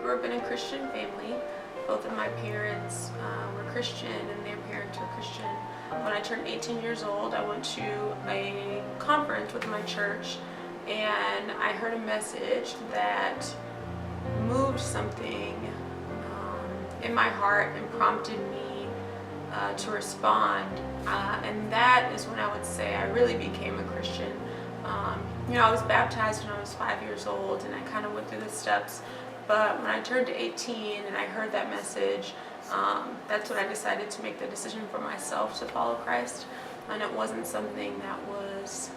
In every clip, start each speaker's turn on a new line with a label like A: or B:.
A: grew up in a Christian family. Both of my parents were Christian and their parents were Christian. When I turned 18 years old, I went to a conference with my church, and I heard a message that moved something in my heart and prompted me to respond. And that is when I would say I really became a Christian. I was baptized when I was 5 years old, and I kind of went through the steps. But when I turned to 18 and I heard that message, that's when I decided to make the decision for myself to follow Christ. And it wasn't something that was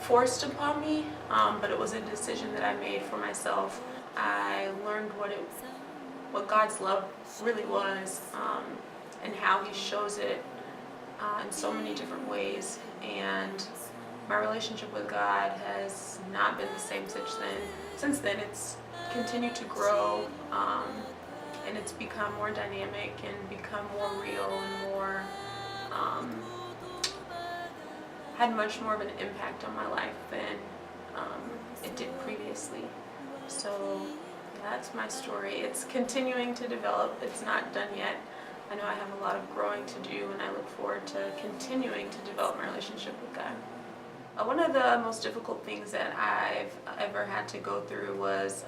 A: forced upon me, but it was a decision that I made for myself. I learned what God's love really was, and how He shows it in so many different ways. And my relationship with God has not been the same since then. It's continued to grow, and it's become more dynamic and become more real and more had much more of an impact on my life than it did previously. So that's my story. It's continuing to develop. It's not done yet. I know I have a lot of growing to do, and I look forward to continuing to develop my relationship with God. One of the most difficult things that I've ever had to go through was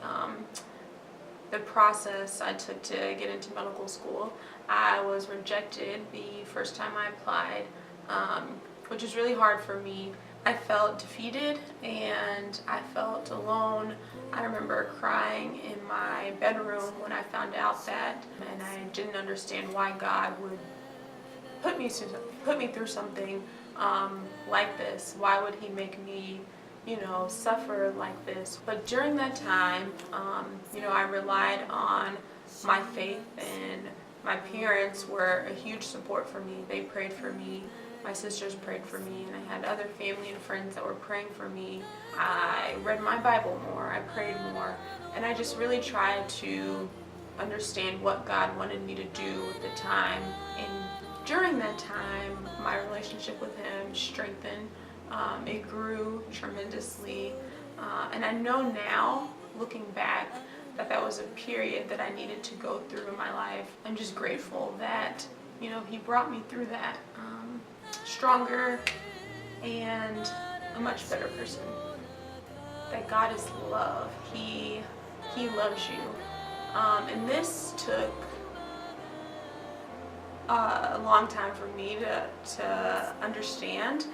A: the process I took to get into medical school. I was rejected the first time I applied, which was really hard for me. I felt defeated and I felt alone. I remember crying in my bedroom when I found out that, and I didn't understand why God would put me through something like this. Why would He make me, suffer like this? But during that time, I relied on my faith, and my parents were a huge support for me. They prayed for me. My sisters prayed for me, and I had other family and friends that were praying for me. I read my Bible more, I prayed more, and I just really tried to understand what God wanted me to do at the time. And during that time, my relationship with Him strengthened. It grew tremendously, and I know now, looking back, that was a period that I needed to go through in my life. I'm just grateful that He brought me through that stronger and a much better person. That God is love. He loves you, and this took a long time for me to understand.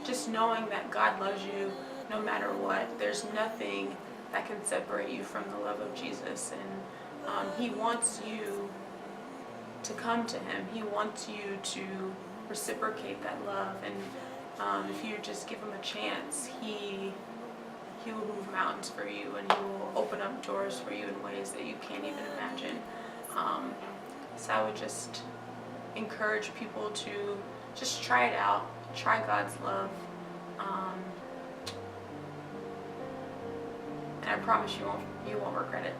A: Just knowing that God loves you no matter what. There's nothing that can separate you from the love of Jesus, and He wants you to come to Him. He wants you to reciprocate that love, and if you just give Him a chance, He will move mountains for you, and He will open up doors for you in ways that you can't even imagine. So I would just encourage people to just try it out, try God's love, and I promise you won't regret it.